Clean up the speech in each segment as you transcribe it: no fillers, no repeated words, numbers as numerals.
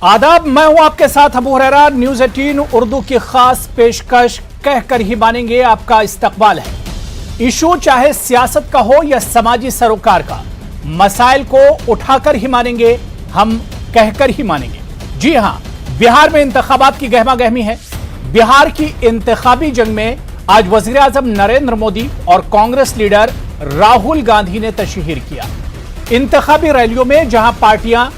आदाब, मैं हूं आपके साथ अबू हुरैरा। न्यूज 18 उर्दू की खास पेशकश कहकर ही मानेंगे आपका इस्तकबाल है। इशू चाहे सियासत का हो या समाजी सरोकार का, मसाइल को उठाकर ही मानेंगे, हम कहकर ही मानेंगे। जी हां, बिहार में इंतखाबात की गहमा गहमी है। बिहार की इंतखाबी जंग में आज वजीर आजम नरेंद्र मोदी और कांग्रेस लीडर राहुल गांधी ने तशहीर किया। इंतखाबी रैलियों में जहां पार्टियां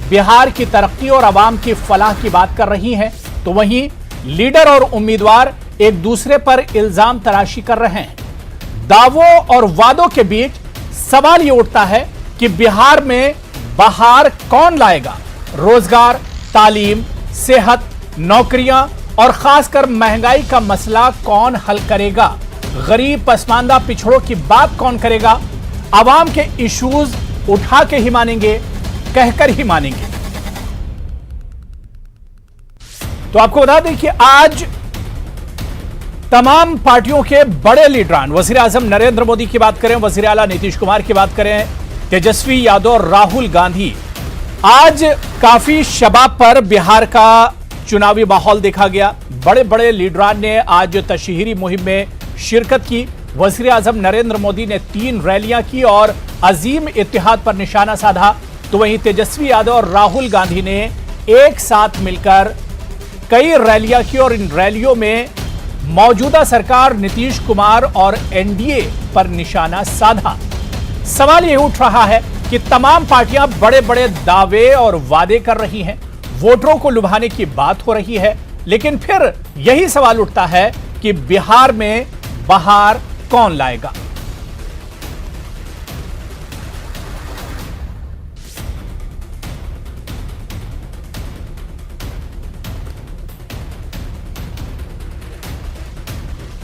बिहार की तरक्की और आवाम की फलाह की बात कर रही हैं, तो वहीं लीडर और उम्मीदवार एक दूसरे पर इल्जाम तराशी कर रहे हैं। दावों और वादों के बीच सवाल यह उठता है कि बिहार में बहार कौन लाएगा? रोजगार, तालीम, सेहत, नौकरियां और खासकर महंगाई का मसला कौन हल करेगा? गरीब, पसमानदा, पिछड़ों की बात कौन करेगा? आवाम के इश्यूज उठा के ही मानेंगे, कहकर ही मानेंगे। तो आपको बता दें कि आज तमाम पार्टियों के बड़े लीडरान, वजीर आजम नरेंद्र मोदी की बात करें, वजीर आला नीतीश कुमार की बात करें, तेजस्वी यादव और राहुल गांधी, आज काफी शबाब पर बिहार का चुनावी माहौल देखा गया। बड़े बड़े लीडरान ने आज तशहीरी मुहिम में शिरकत की। वजीर आजम नरेंद्र मोदी ने 3 रैलियां की और अजीम इत्तेहाद पर निशाना साधा, तो वहीं तेजस्वी यादव और राहुल गांधी ने एक साथ मिलकर कई रैलियां की और इन रैलियों में मौजूदा सरकार नीतीश कुमार और एनडीए पर निशाना साधा। सवाल यह उठ रहा है कि तमाम पार्टियां बड़े बड़े दावे और वादे कर रही हैं, वोटरों को लुभाने की बात हो रही है, लेकिन फिर यही सवाल उठता है कि बिहार में बहार कौन लाएगा?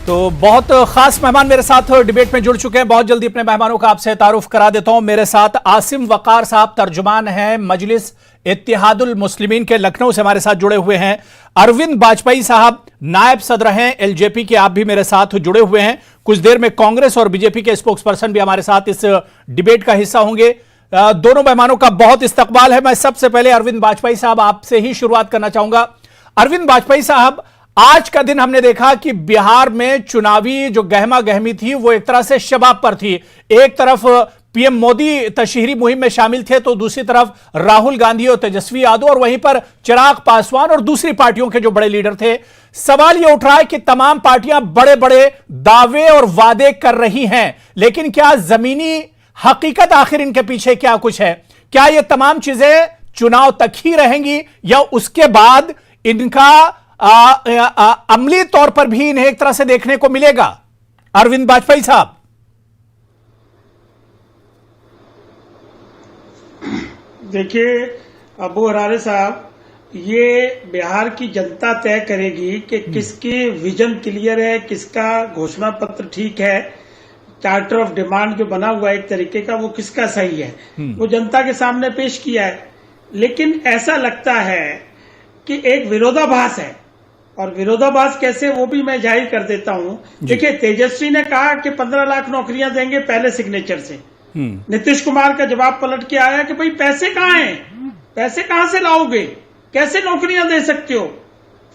तो बहुत खास मेहमान मेरे साथ डिबेट में जुड़ चुके हैं। बहुत जल्दी अपने मेहमानों का आपसे तारुफ करा देता हूं। मेरे साथ आसिम वकार साहब, तर्जुमान हैं मजलिस इत्तेहादुल मुस्लिमीन के, लखनऊ से हमारे साथ जुड़े हुए हैं। अरविंद बाजपेयी साहब नायब सदर हैं एलजेपी के, आप भी मेरे साथ जुड़े हुए हैं। कुछ देर में कांग्रेस और बीजेपी के स्पोक्स पर्सन भी हमारे साथ इस डिबेट का हिस्सा होंगे। दोनों मेहमानों का बहुत इस्तकबाल है। मैं सबसे पहले अरविंद बाजपेयी साहब आपसे ही शुरुआत करना चाहूंगा। अरविंद बाजपेयी साहब, आज का दिन हमने देखा कि बिहार में चुनावी जो गहमा गहमी थी वो एक तरह से शबाब पर थी। एक तरफ पीएम मोदी तशहीरी मुहिम में शामिल थे, तो दूसरी तरफ राहुल गांधी और तेजस्वी यादव, और वहीं पर चिराग पासवान और दूसरी पार्टियों के जो बड़े लीडर थे। सवाल यह उठ रहा है कि तमाम पार्टियां बड़े बड़े दावे और वादे कर रही हैं, लेकिन क्या जमीनी हकीकत आखिर इनके पीछे क्या कुछ है? क्या ये तमाम चीजें चुनाव तक ही रहेंगी या उसके बाद इनका अमली तौर पर भी इन्हें एक तरह से देखने को मिलेगा? अरविंद बाजपेयी साहब। देखिए अबू हुरैरा साहब, ये बिहार की जनता तय करेगी कि किसकी विजन क्लियर है, किसका घोषणा पत्र ठीक है, चार्टर ऑफ डिमांड जो बना हुआ है एक तरीके का, वो किसका सही है, वो जनता के सामने पेश किया है। लेकिन ऐसा लगता है कि एक विरोधाभास है, और विरोधाभास कैसे वो भी मैं जाहिर कर देता हूं। देखिए, तेजस्वी ने कहा कि 15 लाख नौकरियां देंगे पहले सिग्नेचर से। नीतीश कुमार का जवाब पलट के आया कि भाई पैसे कहां हैं, पैसे कहां से लाओगे, कैसे नौकरियां दे सकते हो?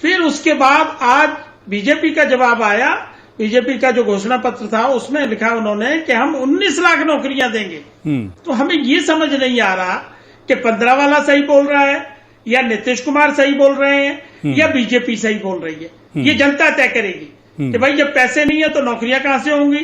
फिर उसके बाद आज बीजेपी का जवाब आया। बीजेपी का जो घोषणा पत्र था उसमें लिखा उन्होंने कि हम 19 लाख नौकरियां देंगे। तो हमें ये समझ नहीं आ रहा कि 15 वाला सही बोल रहा है या नीतीश कुमार सही बोल रहे हैं या बीजेपी सही बोल रही है। ये जनता तय करेगी कि भाई जब पैसे नहीं है तो नौकरियां कहां से होंगी,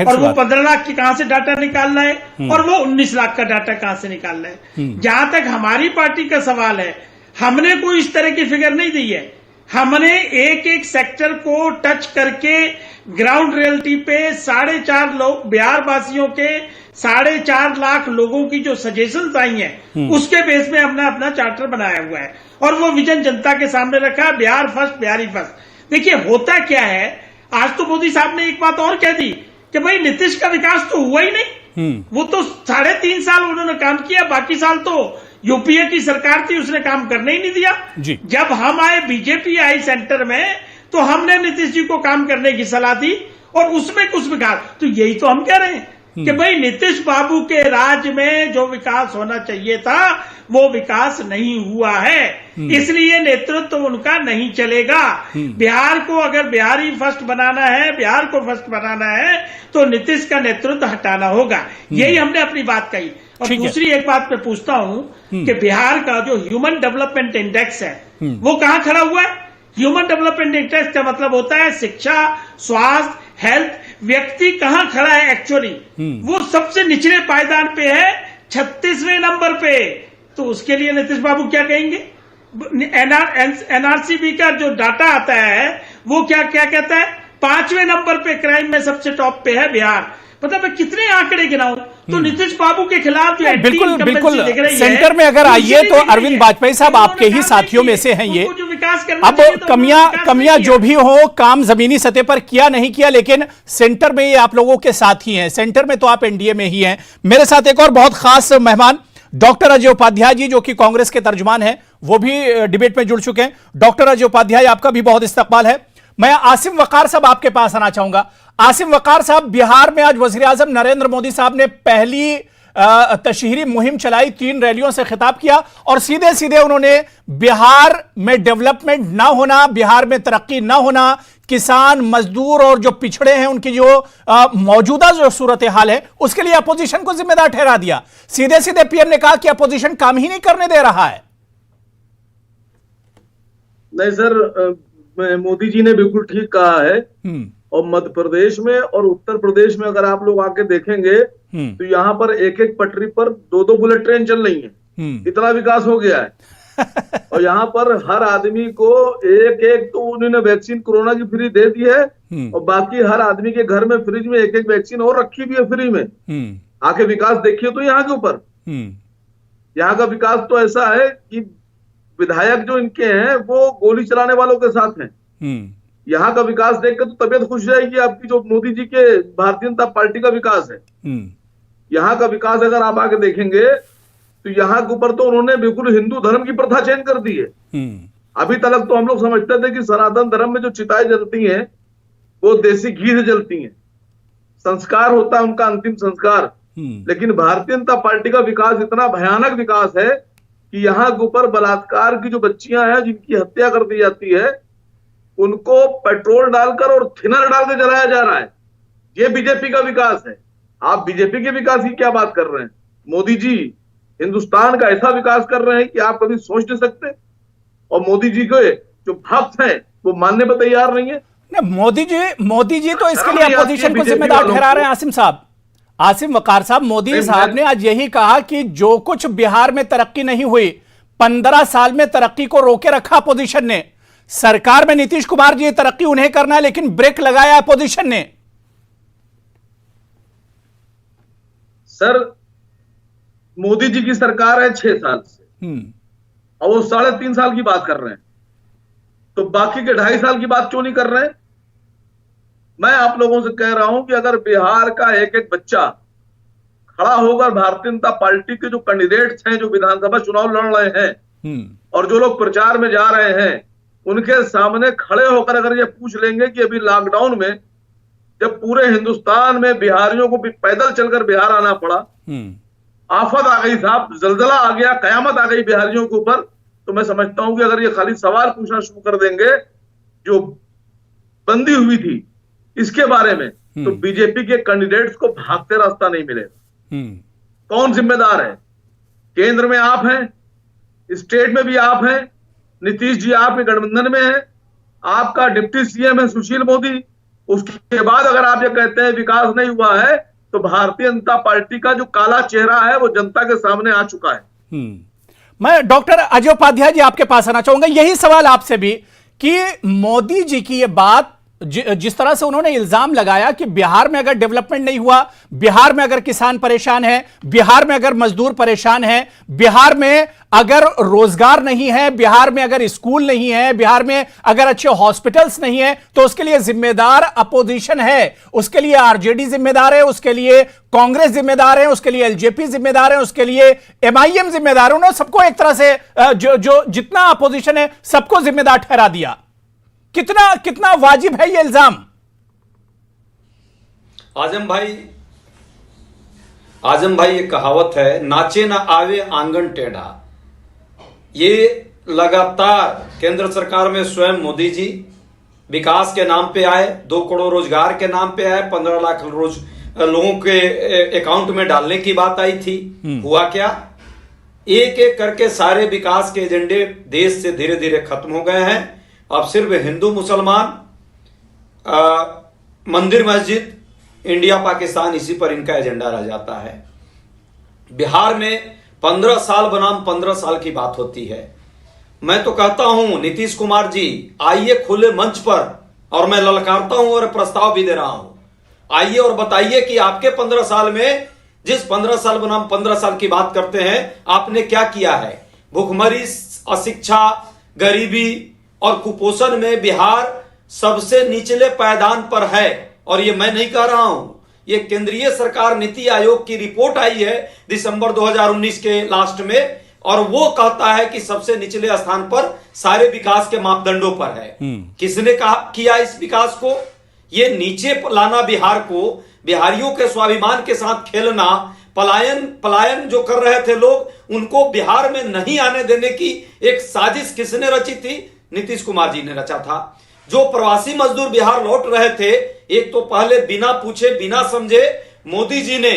और वो 15 लाख की कहां से डाटा निकाल रहा है और वो 19 लाख का डाटा कहां से निकाल रहा है। जहां तक हमारी पार्टी का सवाल है, हमने कोई इस तरह की फिगर नहीं दी है। हमने एक एक सेक्टर को टच करके ग्राउंड रियलिटी पे 4.5 लोग, बिहार वासियों के 4.5 लाख लोगों की जो सजेशंस आई हैं, उसके बेस में हमने अपना चार्टर बनाया हुआ है और वो विजन जनता के सामने रखा है, बिहार फर्स्ट, बिहारी फर्स्ट। देखिए होता क्या है, आज तो मोदी साहब ने एक बात और कह दी कि भाई नीतीश का विकास तो हुआ ही नहीं। वो तो 3.5 साल उन्होंने काम किया, बाकी साल तो यूपीए की सरकार थी, उसने काम करने ही नहीं दिया। जब हम आए, बीजेपी आई सेंटर में, तो हमने नीतीश जी को काम करने की सलाह दी और उसमें कुछ विकास। तो यही तो हम कह रहे हैं कि भाई नीतीश बाबू के राज में जो विकास होना चाहिए था वो विकास नहीं हुआ है, इसलिए नेतृत्व उनका नहीं चलेगा। बिहार को अगर बिहारी फर्स्ट बनाना है, बिहार को फर्स्ट बनाना है तो नीतीश का नेतृत्व हटाना होगा। यही हमने अपनी बात कही। और दूसरी एक बात मैं पूछता हूं कि बिहार का जो ह्यूमन डेवलपमेंट इंडेक्स है वो कहां खड़ा हुआ है? ह्यूमन डेवलपमेंट इंडेक्स का मतलब होता है शिक्षा, स्वास्थ्य, हेल्थ। व्यक्ति कहां खड़ा है एक्चुअली? वो सबसे निचले पायदान पे है, 36वें नंबर पे। तो उसके लिए नीतीश बाबू क्या कहेंगे? एनआरसीबी का जो डाटा आता है वो क्या क्या कहता है? 5वें नंबर पे क्राइम में सबसे टॉप पे है बिहार। मतलब मैं कितने आंकड़े गिनाऊं? तो नीतीश बाबू के खिलाफ जो बिल्कुल बिल्कुल सेंटर में अगर आइए तो अरविंद वाजपेयी साहब आपके ही साथियों में से हैं ये। अब कमियां जो भी हो, काम जमीनी सतह पर किया नहीं किया, लेकिन सेंटर में ये आप लोगों के साथ ही हैं। सेंटर में तो आप एनडीए में ही हैं। मेरे साथ एक और बहुत खास मेहमान डॉक्टर अजय उपाध्याय जी, जो कि कांग्रेस के तर्जुमान हैं, वो भी डिबेट में जुड़ चुके हैं। डॉक्टर अजय उपाध्याय, आपका भी बहुत इस्तकबाल है। मैं आसिम वकार साहब आपके पास आना चाहूंगा। आसिम वकार साहब, बिहार में आज वजीर आजम नरेंद्र मोदी साहब ने पहली तशहीरी मुहिम चलाई, 3 रैलियों से खिताब किया और सीधे सीधे उन्होंने बिहार में डेवलपमेंट ना होना, बिहार में तरक्की ना होना, किसान, मजदूर और जो पिछड़े हैं उनकी जो मौजूदा जो सूरत हाल है उसके लिए अपोजिशन को जिम्मेदार ठहरा दिया। सीधे सीधे पीएम ने कहा कि अपोजिशन काम ही नहीं करने दे रहा है। नहीं सर, मोदी जी ने बिल्कुल ठीक कहा है। और मध्य प्रदेश में और उत्तर प्रदेश में अगर आप लोग आके देखेंगे तो यहाँ पर एक एक पटरी पर 2-2 बुलेट ट्रेन चल रही हैं। इतना विकास हो गया है। और यहाँ पर हर आदमी को एक तो उन्होंने वैक्सीन कोरोना की फ्री दे दी है और बाकी हर आदमी के घर में फ्रिज में एक वैक्सीन और रखी भी है फ्री में। आके विकास देखिए तो यहाँ के ऊपर यहाँ का विकास तो ऐसा है कि विधायक जो इनके हैं वो गोली चलाने वालों के साथ हैं। यहाँ का विकास देखकर तो तबीयत खुश रहेगी आपकी, जो मोदी जी के भारतीय जनता पार्टी का विकास है। यहाँ का विकास अगर आप आके देखेंगे तो यहाँ के ऊपर तो उन्होंने बिल्कुल हिंदू धर्म की प्रथा चेंज कर दी है। अभी तक तो हम लोग समझते थे कि सनातन धर्म में जो चिताएं जलती हैं वो देसी घी से जलती हैं, संस्कार होता है उनका अंतिम संस्कार। लेकिन भारतीय जनता पार्टी का विकास इतना भयानक विकास है कि यहाँ के ऊपर बलात्कार की जो बच्चियां हैं जिनकी हत्या कर दी जाती है उनको पेट्रोल डालकर और थिनर डाल के जलाया जा रहा है। ये बीजेपी का विकास है। आप बीजेपी के विकास की क्या बात कर रहे हैं? मोदी जी हिंदुस्तान का ऐसा विकास कर रहे हैं कि आप कभी सोच नहीं सकते। और मोदी जी के जो भक्त हैं वो मानने पर तैयार नहीं है। मोदी जी तो इसके लिए अपोजिशन को जिम्मेदार ठहरा रहे हैं। आसिम साहब, आसिम वकार साहब, मोदी साहब ने आज यही कहा कि जो कुछ बिहार में तरक्की नहीं हुई, 15 साल में तरक्की को रोके रखा अपोजिशन ने। सरकार में नीतीश कुमार जी तरक्की उन्हें करना है लेकिन ब्रेक लगाया अपोजिशन ने। सर, मोदी जी की सरकार है 6 साल से और वो 3.5 साल की बात कर रहे हैं, तो बाकी के 2.5 साल की बात क्यों नहीं कर रहे हैं? मैं आप लोगों से कह रहा हूं कि अगर बिहार का एक एक बच्चा खड़ा होकर भारतीय जनता पार्टी के जो कैंडिडेट्स हैं जो विधानसभा चुनाव लड़ रहे हैं और जो लोग प्रचार में जा रहे हैं उनके सामने खड़े होकर अगर ये पूछ लेंगे कि अभी लॉकडाउन में जब पूरे हिंदुस्तान में बिहारियों को पैदल चलकर बिहार आना पड़ा, आफत आ गई साहब, जलजला आ गया, कयामत आ गई बिहारियों के ऊपर, तो मैं समझता हूं कि अगर ये खाली सवाल पूछना शुरू कर देंगे जो बंदी हुई थी इसके बारे में तो बीजेपी के कैंडिडेट्स को भागते रास्ता नहीं मिलेगा। कौन जिम्मेदार है? केंद्र में आप हैं, स्टेट में भी आप हैं, नीतीश जी आपके गठबंधन में है, आपका डिप्टी सीएम है सुशील मोदी। उसके बाद अगर आप ये कहते हैं विकास नहीं हुआ है तो भारतीय जनता पार्टी का जो काला चेहरा है वो जनता के सामने आ चुका है। मैं डॉक्टर अजय उपाध्याय जी आपके पास आना चाहूंगा, यही सवाल आपसे भी कि मोदी जी की ये बात जिस तरह से उन्होंने इल्जाम लगाया कि बिहार में अगर डेवलपमेंट नहीं हुआ, बिहार में अगर किसान परेशान है, बिहार में अगर मजदूर परेशान है, बिहार में अगर रोजगार नहीं है, बिहार में अगर स्कूल नहीं है, बिहार में अगर अच्छे हॉस्पिटल्स नहीं है, तो उसके लिए जिम्मेदार अपोजिशन है। उसके लिए आरजेडी जिम्मेदार है, उसके लिए कांग्रेस जिम्मेदार है, उसके लिए एलजेपी जिम्मेदार है, उसके लिए एमआईएम जिम्मेदार है। उन्होंने सबको एक तरह से जो जितना अपोजिशन है सबको जिम्मेदार ठहरा दिया। कितना वाजिब है ये इल्जाम? आजम भाई, आजम भाई, ये कहावत है, नाचे ना आवे आंगन टेढ़ा। ये लगातार केंद्र सरकार में स्वयं मोदी जी विकास के नाम पे आए, 2 करोड़ रोजगार के नाम पे आए, 15 लाख लोगों के अकाउंट में डालने की बात आई थी। हुआ क्या? एक एक करके सारे विकास के एजेंडे देश से धीरे धीरे खत्म हो गए हैं। अब सिर्फ हिंदू मुसलमान, मंदिर मस्जिद, इंडिया पाकिस्तान, इसी पर इनका एजेंडा रह जाता है। बिहार में 15 साल बनाम 15 साल की बात होती है। मैं तो कहता हूं नीतीश कुमार जी, आइए खुले मंच पर, और मैं ललकारता हूं और प्रस्ताव भी दे रहा हूं, आइए और बताइए कि आपके 15 साल में, जिस 15 साल बनाम 15 साल की बात करते हैं, आपने क्या किया है। भूखमरी, अशिक्षा, गरीबी और कुपोषण में बिहार सबसे निचले पायदान पर है। और ये मैं नहीं कह रहा हूं, ये केंद्रीय सरकार नीति आयोग की रिपोर्ट आई है दिसंबर 2019 के लास्ट में, और वो कहता है कि सबसे निचले स्थान पर सारे विकास के मापदंडों पर है। किसने कहा किया इस विकास को? ये नीचे लाना बिहार को, बिहारियों के स्वाभिमान के साथ खेलना, पलायन जो कर रहे थे लोग, उनको बिहार में नहीं आने देने की एक साजिश किसने रची थी? नीतीश कुमार जी ने रचा था। जो प्रवासी मजदूर बिहार लौट रहे थे, एक तो पहले बिना पूछे बिना समझे मोदी जी ने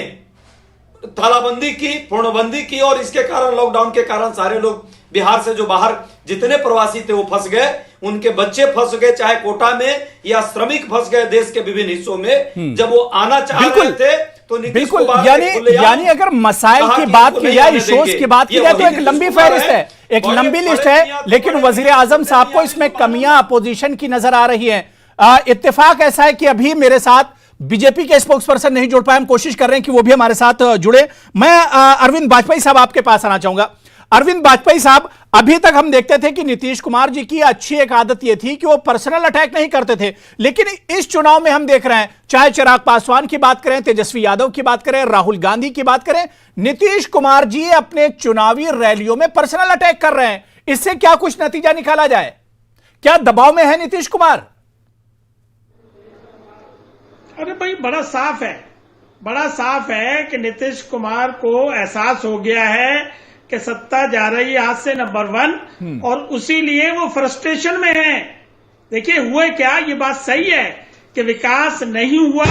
तालाबंदी की, पूर्णबंदी की, और इसके कारण, लॉकडाउन के कारण, सारे लोग बिहार से जो बाहर जितने प्रवासी थे वो फंस गए, उनके बच्चे फंस गए, चाहे कोटा में, या श्रमिक फंस गए देश के विभिन्न हिस्सों में। जब वो आना चाह रहे थे तो नीतीश कुमार, यानी अगर मसाइल की बात की जाए, इश्यूज की बात की जाए, तो एक लंबी फहरिस्त है, एक लंबी लिस्ट है, लेकिन वजीर आजम साहब को इसमें कमियां अपोजिशन की नजर आ रही है। इत्तेफाक ऐसा है कि अभी मेरे साथ बीजेपी के स्पोक्स पर्सन नहीं जुड़ पाए, हम कोशिश कर रहे हैं कि वो भी हमारे साथ जुड़े। मैं अरविंद बाजपेयी साहब आपके पास आना चाहूंगा। अरविंद बाजपेयी साहब, अभी तक हम देखते थे कि नीतीश कुमार जी की अच्छी एक आदत यह थी कि वो पर्सनल अटैक नहीं करते थे, लेकिन इस चुनाव में हम देख रहे हैं, चाहे चिराग पासवान की बात करें, तेजस्वी यादव की बात करें, राहुल गांधी की बात करें, नीतीश कुमार जी अपने चुनावी रैलियों में पर्सनल अटैक कर रहे हैं। इससे क्या कुछ नतीजा निकाला जाए? क्या दबाव में है नीतीश कुमार? अरे भाई, बड़ा साफ है कि नीतीश कुमार को एहसास हो गया है कि सत्ता जा रही है हाथ से, नंबर 1, और उसी लिए वो फ्रस्ट्रेशन में है। देखिए हुए क्या, ये बात सही है कि विकास नहीं हुआ।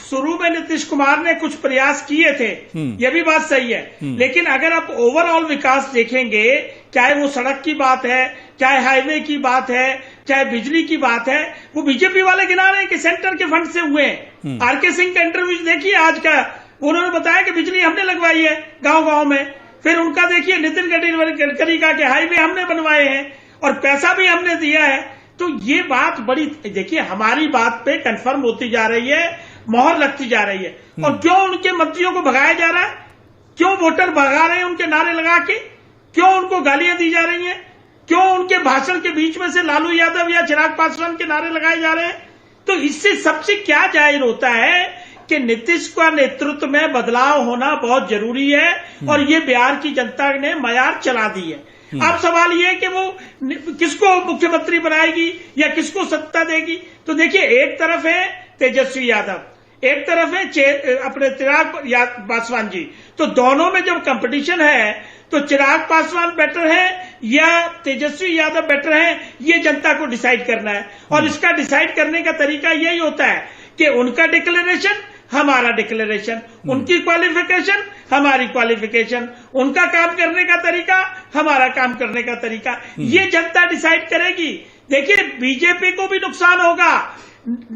शुरू में नीतीश कुमार ने कुछ प्रयास किए थे, ये भी बात सही है, लेकिन अगर आप ओवरऑल विकास देखेंगे, चाहे वो सड़क की बात है, चाहे हाईवे की बात है, चाहे बिजली की बात है, वो बीजेपी वाले गिना रहे हैं कि सेंटर के फंड से हुए हैं। आरके सिंह का इंटरव्यू देखिए आज का, उन्होंने बताया कि बिजली हमने लगवाई है गांव-गांव में। फिर उनका देखिए नितिन गडकरी का कि हाईवे हमने बनवाए हैं और पैसा भी हमने दिया है। तो ये बात बड़ी, देखिए हमारी बात पे कंफर्म होती जा रही है, मोहर लगती जा रही है। और क्यों उनके मंत्रियों को भगाया जा रहा है? क्यों वोटर भगा रहे हैं उनके नारे लगा के? क्यों उनको गालियां दी जा रही हैं? क्यों उनके भाषण के बीच में से लालू यादव या चिराग पासवान के नारे लगाए जा रहे हैं? तो इससे सबसे क्या जाहिर होता है कि नीतीश का नेतृत्व में बदलाव होना बहुत जरूरी है, और ये बिहार की जनता ने मयार चला दी है। अब सवाल ये है कि वो किसको मुख्यमंत्री बनाएगी या किसको सत्ता देगी। तो देखिए, एक तरफ है तेजस्वी यादव, एक तरफ है अपने चिराग पासवान जी। तो दोनों में जब कंपटीशन है, तो चिराग पासवान बेटर है या तेजस्वी यादव बेटर है, ये जनता को डिसाइड करना है। और इसका डिसाइड करने का तरीका यही होता है कि उनका डिक्लेरेशन, हमारा डिक्लेरेशन, उनकी क्वालिफिकेशन, हमारी क्वालिफिकेशन, उनका काम करने का तरीका, हमारा काम करने का तरीका, ये जनता डिसाइड करेगी। देखिए, बीजेपी को भी नुकसान होगा।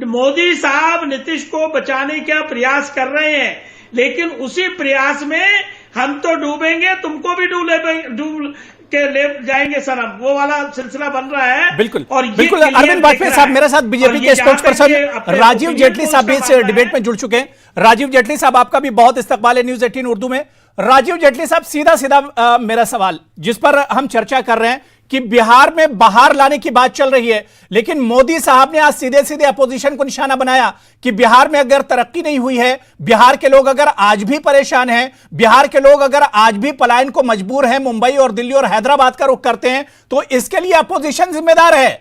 मोदी साहब नीतीश को बचाने का प्रयास कर रहे हैं, लेकिन उसी प्रयास में हम तो डूबेंगे, तुमको भी डूब के ले जाएंगे सनम, वो वाला सिलसिला बन रहा है। बिल्कुल, और बिल्कुल। अरविंद बाजपेयी साहब, मेरे साथ बीजेपी के स्पोक्स पर्सन राजीव जेटली साहब भी इस डिबेट में जुड़ चुके हैं। राजीव जेटली साहब, आपका भी बहुत इस्तकबाल है न्यूज़ 18 उर्दू में। राजीव जेटली साहब, सीधा सीधा मेरा सवाल जिस पर हम चर्चा कर रहे हैं कि बिहार में बाहर लाने की बात चल रही है, लेकिन मोदी साहब ने आज सीधे सीधे अपोजिशन को निशाना बनाया कि बिहार में अगर तरक्की नहीं हुई है, बिहार के लोग अगर आज भी परेशान हैं, बिहार के लोग अगर आज भी पलायन को मजबूर हैं, मुंबई और दिल्ली और हैदराबाद का रुख करते हैं, तो इसके लिए अपोजिशन जिम्मेदार है।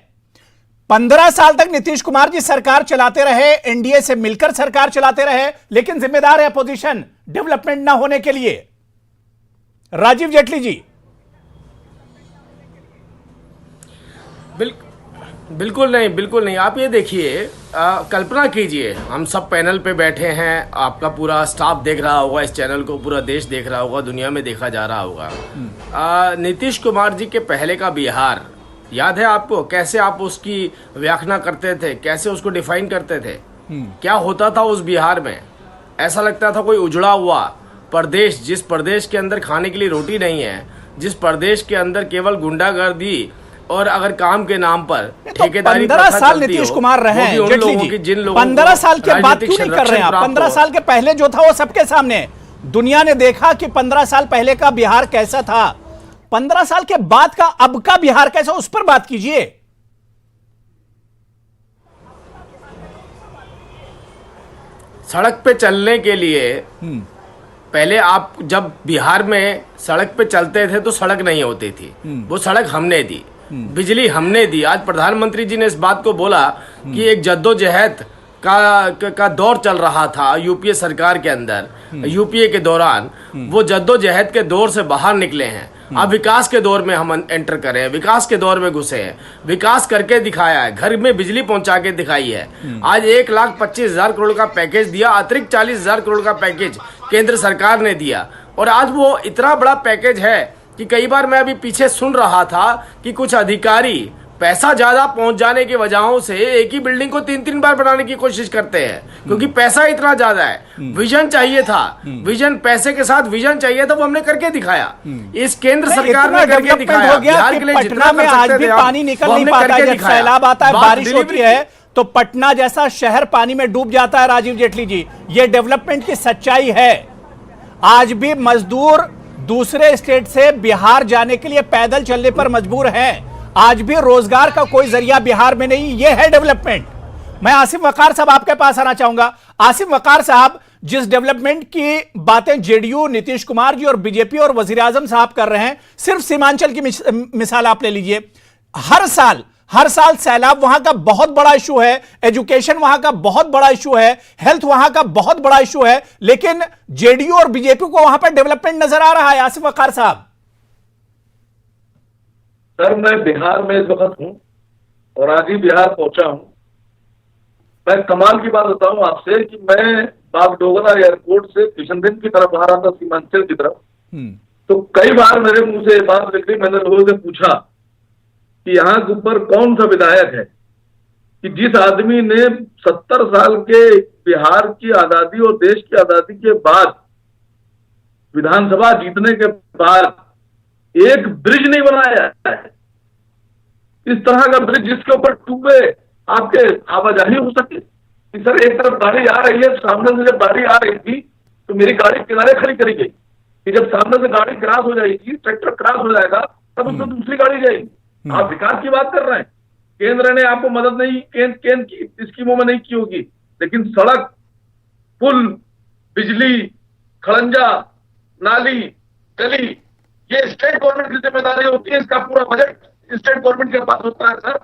15 साल तक नीतीश कुमार जी सरकार चलाते रहे, एनडीए से मिलकर सरकार चलाते रहे, लेकिन जिम्मेदार है अपोजिशन। डेवलपमेंट ना होने के लिए? राजीव जेटली जी। बिल्कुल नहीं, बिल्कुल नहीं। आप ये देखिए, कल्पना कीजिए, हम सब पैनल पे बैठे हैं, आपका पूरा स्टाफ देख रहा होगा इस चैनल को, पूरा देश देख रहा होगा, दुनिया में देखा जा रहा होगा। नीतीश कुमार जी के पहले का बिहार याद है आपको? कैसे आप उसकी व्याख्या करते थे, कैसे उसको डिफाइन करते थे? क्या होता था उस बिहार में? ऐसा लगता था कोई उजड़ा हुआ प्रदेश, जिस प्रदेश के अंदर खाने के लिए रोटी नहीं है, जिस प्रदेश के अंदर केवल गुंडागर्दी और अगर काम के नाम पर ठेकेदारी 15 साल नीतीश कुमार रहे हैं जेटली जी। 15 साल के बाद क्यों नहीं कर रहे हैं आप? 15 साल के पहले जो था वो सबके सामने दुनिया ने देखा कि 15 साल पहले का बिहार कैसा था। 15 साल के बाद का अब का बिहार कैसा, उस पर बात कीजिए। सड़क पे चलने के लिए पहले आप जब बिहार में सड़क पे चलते थे तो सड़क नहीं होती थी, वो सड़क हमने दी, बिजली हमने दी। आज प्रधानमंत्री जी ने इस बात को बोला कि एक जद्दोजहद का दौर चल रहा था यूपीए सरकार के अंदर, यूपीए के दौरान वो जद्दोजहद के दौर से बाहर निकले हैं। अब विकास के दौर में हम एंटर करें, विकास के दौर में घुसे हैं, विकास करके दिखाया है, घर में बिजली पहुंचा के दिखाई है। आज 1,25,000 करोड़ का पैकेज दिया, अतिरिक्त 40,000 करोड़ का पैकेज केंद्र सरकार ने दिया। और आज वो इतना बड़ा पैकेज है कि कई बार मैं अभी पीछे सुन रहा था कि कुछ अधिकारी पैसा ज्यादा पहुंच जाने की वजहों से एक ही बिल्डिंग को 3-3 बार बनाने की कोशिश करते हैं, क्योंकि पैसा इतना ज्यादा है। विजन चाहिए था, विजन, पैसे के साथ विजन चाहिए था, वो हमने करके दिखाया। इस केंद्र सरकार ने करके दिखाया। बिहार के लिए जितना में आज भी पानी निकल नहीं पाता है। जब सैलाब आता है, बारिश होती है, तो पटना जैसा शहर पानी में डूब जाता है। राजीव जेटली जी, ये डेवलपमेंट की सच्चाई है। आज भी मजदूर दूसरे स्टेट से बिहार जाने के लिए पैदल चलने पर मजबूर हैं। आज भी रोजगार का कोई जरिया बिहार में नहीं। यह है डेवलपमेंट। मैं आसिम वकार साहब आपके पास आना चाहूंगा। आसिम वकार साहब, जिस डेवलपमेंट की बातें जेडीयू, नीतीश कुमार जी और बीजेपी और वजीर आजम साहब कर रहे हैं, सिर्फ सीमांचल की मिसाल आप ले लीजिए। हर साल सैलाब वहां का बहुत बड़ा इशू है, एजुकेशन वहां का बहुत बड़ा इशू है, हेल्थ वहां का बहुत बड़ा इशू है, लेकिन जेडीयू और बीजेपी को वहां पर डेवलपमेंट नजर आ रहा है। आसिम वकार साहब। सर, मैं बिहार में इस वक्त हूं और आज ही बिहार पहुंचा हूं। मैं कमाल की बात बताऊं आपसे कि मैं बागडोगरा एयरपोर्ट से किशनगंज की तरफ आ रहा था, सीमांचल की तरफ। तो कई बार मेरे मुंह से बात निकली, मैंने लोगों से पूछा कि यहाँ के ऊपर कौन सा विधायक है कि जिस आदमी ने 70 साल के बिहार की आजादी और देश की आजादी के बाद विधानसभा जीतने के बाद एक ब्रिज नहीं बनाया है। इस तरह का ब्रिज जिसके ऊपर टूबे आपके आवाजाही हो सके। कि सर, एक तरफ गाड़ी आ रही है, सामने से जब गाड़ी आ रही थी तो मेरी गाड़ी किनारे खड़ी करी गई कि जब सामने से गाड़ी क्रॉस हो जाएगी, ट्रैक्टर क्रॉस हो जाएगा, तब उसमें दूसरी गाड़ी जाएगी। आप विकास की बात कर रहे हैं। केंद्र ने आपको मदद नहीं, केंद्र की स्कीमों में नहीं की होगी, लेकिन सड़क, पुल, बिजली, खड़ंजा, नाली, गली, ये स्टेट गवर्नमेंट की जिम्मेदारी होती है। इसका पूरा बजट स्टेट गवर्नमेंट के पास होता है। सर,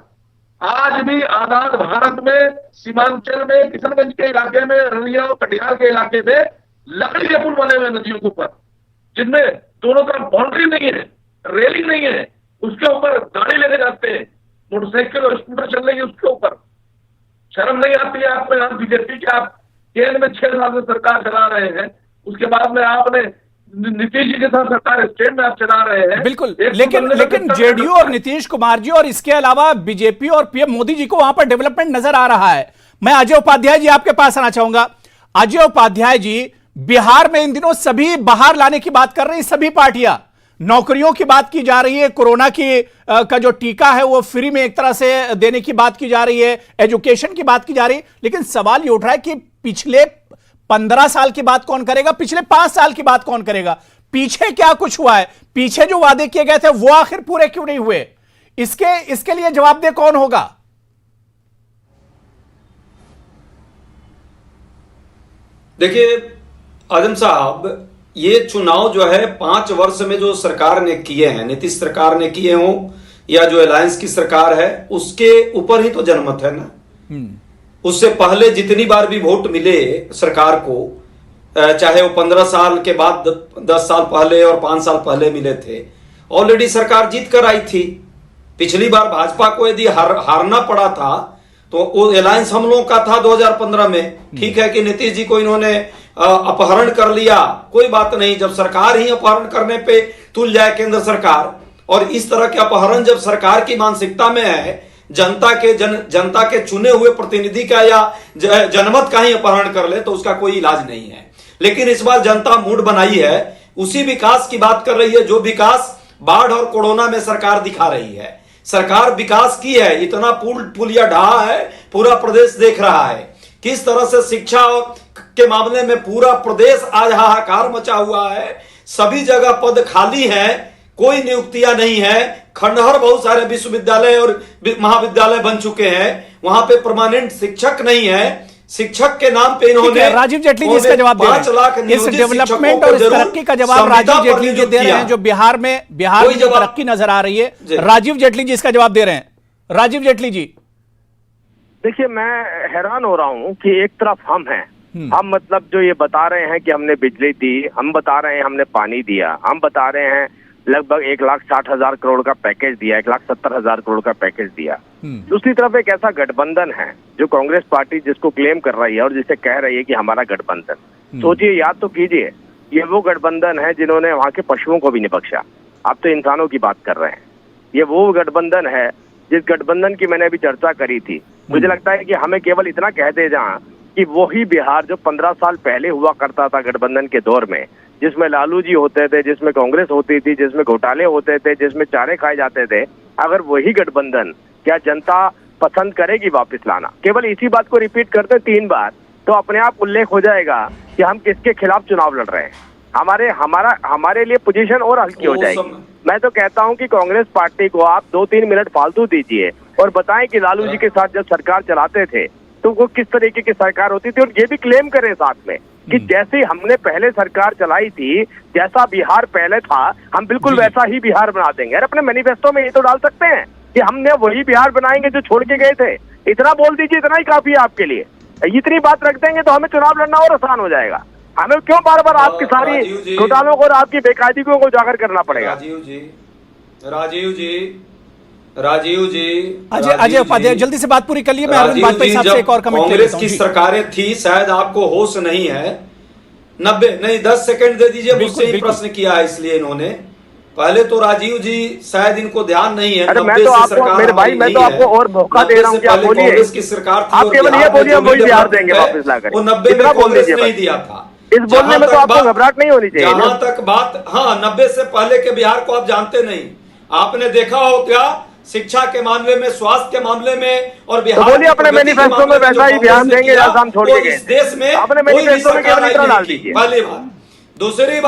आज भी आजाद भारत में सीमांचल में किशनगंज के इलाके में, रनिया और कटिहार के इलाके में लकड़ी के पुल बने हुए नदियों के ऊपर, जिनमें दोनों तरफ बाउंड्री नहीं है, रेलिंग नहीं है, उसके ऊपर गाड़ी लेके जाते हैं, मोटरसाइकिल और स्कूटर चल रही है उसके ऊपर। शर्म नहीं आती है आप में? आप बीजेपी के, आप केंद्र में 6 साल से सरकार चला रहे हैं, उसके बाद में आपने नीतीश जी के साथ सरकार स्टेट में आप चला रहे हैं। बिल्कुल, लेकिन जेडीयू और नीतीश कुमार जी और इसके अलावा बीजेपी और पीएम मोदी जी को वहां पर डेवलपमेंट नजर आ रहा है। मैं अजय उपाध्याय जी आपके पास आना चाहूंगा। अजय उपाध्याय जी, बिहार में इन दिनों सभी बाहर लाने की बात कर रही, सभी पार्टियां, नौकरियों की बात की जा रही है, कोरोना की का जो टीका है वो फ्री में एक तरह से देने की बात की जा रही है, एजुकेशन की बात की जा रही है। लेकिन सवाल ये उठ रहा है कि पिछले 15 साल की बात कौन करेगा, पिछले 5 साल की बात कौन करेगा? पीछे क्या कुछ हुआ है? पीछे जो वादे किए गए थे वो आखिर पूरे क्यों नहीं हुए? इसके लिए जवाबदेह कौन होगा? देखिए आजम साहब, ये चुनाव जो है 5 वर्ष में जो सरकार ने किए हैं, नीतीश सरकार ने किए हों या जो अलायंस की सरकार है, उसके ऊपर ही तो जनमत है ना। उससे पहले जितनी बार भी वोट मिले सरकार को, चाहे वो 15 साल के बाद 10 साल पहले और 5 साल पहले मिले थे, ऑलरेडी सरकार जीत कर आई थी। पिछली बार भाजपा को यदि हारना पड़ा था तो वो अलायंस हम लोगों का था 2015 में। ठीक है कि नीतीश जी को इन्होंने अपहरण कर लिया, कोई बात नहीं, जब सरकार ही अपहरण करने पे तुल जाए केंद्र सरकार, और इस तरह के अपहरण जब सरकार की मानसिकता में है, जनता के चुने हुए प्रतिनिधि का या जनमत का ही अपहरण कर ले तो उसका कोई इलाज नहीं है। लेकिन इस बार जनता मूड बनाई है, उसी विकास की बात कर रही है जो विकास बाढ़ और कोरोना में सरकार दिखा रही है। सरकार विकास की है, इतना पुलिया ढहा है, पूरा प्रदेश देख रहा है किस तरह से शिक्षा के मामले में पूरा प्रदेश आज हाहाकार मचा हुआ है। सभी जगह पद खाली हैं, कोई नियुक्तियां नहीं है, खंडहर बहुत सारे विश्वविद्यालय और महाविद्यालय बन चुके हैं, वहां पे परमानेंट शिक्षक नहीं है। शिक्षक के नाम पे इन्होंने राजीव जेटली जी इसका जवाब दे रहे हैं। इस डेवलपमेंट और इस तरक्की का जवाब राजीव जेटली जी दे रहे हैं, जो बिहार में जो तरक्की नजर आ रही है। राजीव जेटली जी इसका जवाब दे रहे हैं। राजीव जेटली जी, देखिए, मैं हैरान हो रहा हूं कि एक तरफ हम हैं, हम मतलब जो ये बता रहे हैं कि हमने बिजली दी, हम बता रहे हैं हमने पानी दिया, हम बता रहे हैं लगभग 1,60,000 करोड़ का पैकेज दिया, 1,70,000 करोड़ का पैकेज दिया। दूसरी तरफ एक ऐसा गठबंधन है जो कांग्रेस पार्टी जिसको क्लेम कर रही है और जिसे कह रही है कि हमारा गठबंधन। सोचिए, याद तो कीजिए, ये वो गठबंधन है जिन्होंने वहां के पशुओं को भी नहीं बख्शा। आप तो इंसानों की बात कर रहे हैं। ये वो गठबंधन है जिस गठबंधन की मैंने अभी चर्चा करी थी। मुझे लगता है कि हमें केवल इतना कह दे जहां कि वही बिहार जो 15 साल पहले हुआ करता था गठबंधन के दौर में, जिसमें लालू जी होते थे, जिसमें कांग्रेस होती थी, जिसमें घोटाले होते थे, जिसमें चारे खाए जाते थे, अगर वही गठबंधन क्या जनता पसंद करेगी वापस लाना? केवल इसी बात को रिपीट करते 3 बार तो अपने आप उल्लेख हो जाएगा कि हम किसके खिलाफ चुनाव लड़ रहे हैं। हमारे लिए पोजीशन और हल्की हो जाएगी। मैं तो कहता हूं कि कांग्रेस पार्टी को आप 2-3 मिनट फालतू दीजिए और बताएं कि लालू जी के साथ जब सरकार चलाते थे तो वो किस तरीके की सरकार होती थी, और ये भी क्लेम करें साथ में कि जैसे हमने पहले सरकार चलाई थी, जैसा बिहार पहले था, हम बिल्कुल वैसा ही बिहार बना देंगे। अपने मैनिफेस्टो में ये तो डाल सकते हैं कि हमने वही बिहार बनाएंगे जो छोड़ के गए थे। इतना बोल दीजिए, इतना ही काफी है आपके लिए। इतनी बात रख देंगे तो हमें चुनाव लड़ना और आसान हो जाएगा। हमें क्यों बार बार आपकी सारी घोटालों को और आपकी बेकायदगियों को उजागर करना पड़ेगा? राजीव जी, अजय उपाध्याय, जल्दी से बात पूरी कर लिए। मैं अरविंद वाजपेयी साहब से एक और कमेंट कांग्रेस की सरकारें थी, शायद आपको होश नहीं है, 10 सेकंड दे दीजिए, मुझसे ही प्रश्न किया है इसलिए इन्होंने। पहले तो राजीव जी शायद इनको ध्यान नहीं है। अरे मैं तो आपको, मेरे भाई, मैं तो आपको और मौका दे रहा हूँ कि आप बोलिए। कांग्रेस की सरकार थी, आप केवल ये बोलिए हम वही बिहार देंगे वापस लाकर। वो 90 में कांग्रेस नहीं दिया था। इस बोलने में तो आपको घबराहट नहीं होनी चाहिए। जहां तक बात, हाँ, 90 से पहले के बिहार को आप जानते नहीं। आपने देखा हो क्या शिक्षा के मामले में, स्वास्थ्य के मामले में, और बिहार तो बोलिए अपने मैनिफेस्टो में वैसा ही ध्यान देंगे जैसा हम छोड़ के गए। इस देश में अपने मैनिफेस्टो में केवल इतना डाल दीजिए। पहली बात। दूसरी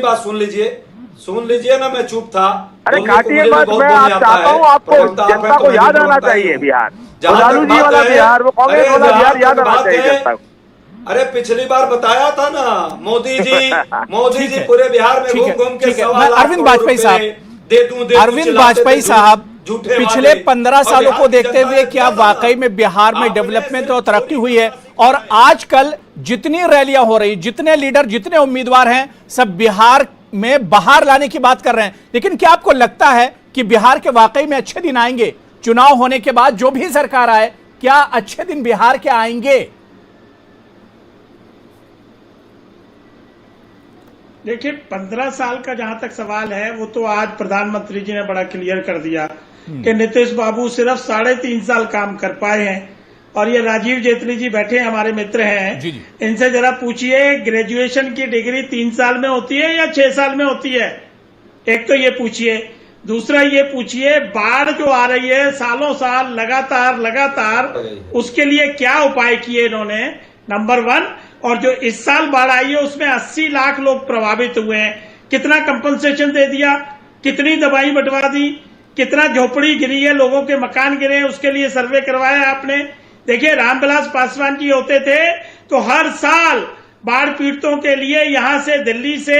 बात सुन लीजिए ना, मैं चुप था। अरे काटिए बात, मैं आप चाहता हूँ आपको जनता को याद आना चाहिए बिहार, लालू जी वाला बिहार, वो कांग्रेस वाला बिहार याद आना चाहिए जनता को। अरे पिछली बार बताया था ना, मोदी जी पूरे बिहार में घूम के अरविंद वाजपेयी साहब पिछले 15 सालों को देखते हुए क्या वाकई में बिहार में डेवलपमेंट और तरक्की हुई है? और आजकल जितनी रैलियां हो रही, जितने लीडर, जितने उम्मीदवार हैं, सब बिहार में बाहर लाने की बात कर रहे हैं। लेकिन क्या आपको लगता है कि बिहार के वाकई में अच्छे दिन आएंगे? चुनाव होने के बाद जो भी सरकार आए, क्या अच्छे दिन बिहार के आएंगे? देखिए, 15 साल का जहां तक सवाल है, वो तो आज प्रधानमंत्री जी ने बड़ा क्लियर कर दिया कि नीतीश बाबू सिर्फ 3.5 साल काम कर पाए हैं। और ये राजीव जेटली जी बैठे हमारे मित्र हैं, इनसे जरा पूछिए, ग्रेजुएशन की डिग्री 3 साल में होती है या 6 साल में होती है? एक तो ये पूछिए। दूसरा ये पूछिए, बाढ़ जो आ रही है सालों साल लगातार, उसके लिए क्या उपाय किए इन्होंने, नंबर 1। और जो इस साल बाढ़ आई है उसमें 80 लाख लोग प्रभावित हुए हैं, कितना कंपनसेशन दे दिया, कितनी दवाई बंटवा दी, कितना झोपड़ी गिरी है, लोगों के मकान गिरे हैं, उसके लिए सर्वे करवाया आपने? देखिए, रामविलास पासवान जी होते थे तो हर साल बाढ़ पीड़ितों के लिए यहां से, दिल्ली से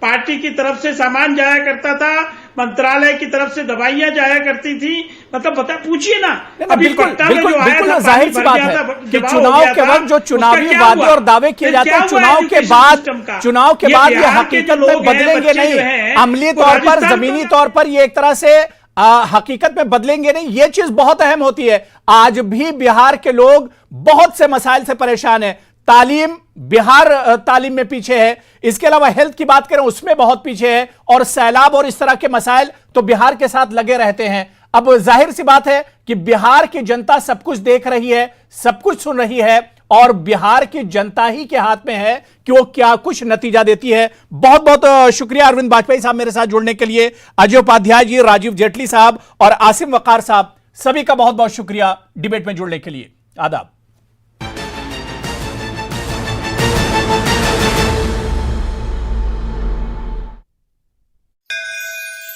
पार्टी की तरफ से सामान जाया करता था, मंत्रालय की तरफ से दवाइयां जाया करती थी, मतलब बता पूछिए ना। अभी बिल्कुल पटना में बिल्कुल जो आया बिल्कुल था, जाहिर सी पानी बात भर है गया था, कि जवाब हो चुनाव गया के था, वक्त जो उसका चुनावी क्या वादे हुआ? और दावे किए फिर जाते क्या हैं हुआ चुनाव के एजुकेशन बाद सिस्टम का? ये बिहार के हकीकत जो में लोग हैं, बदलेंगे बच्चे नहीं, जो हैं, अमली वो तौर पर राजस्थान जमीनी का- तौर पर ये एक तरह से हकीकत में बदलेंगे नहीं। ये चीज बहुत अहम होती है। आज भी बिहार के लोग बहुत से मसाइल से परेशान है। तालीम, बिहार तालीम में पीछे है, इसके अलावा हेल्थ की बात करें उसमें बहुत पीछे है, और सैलाब और इस तरह के मसाइल तो बिहार के साथ लगे रहते हैं। अब जाहिर सी बात है कि बिहार की जनता सब कुछ देख रही है, सब कुछ सुन रही है, और बिहार की जनता ही के हाथ में है कि वो क्या कुछ नतीजा देती है। बहुत बहुत शुक्रिया अरविंद वाजपेयी साहब मेरे साथ जुड़ने के लिए, अजय उपाध्याय जी, राजीव जेटली साहब और आसिम वकार साहब, सभी का बहुत बहुत शुक्रिया डिबेट में जुड़ने के लिए। आदाब।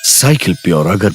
साइकिल प्योर अगर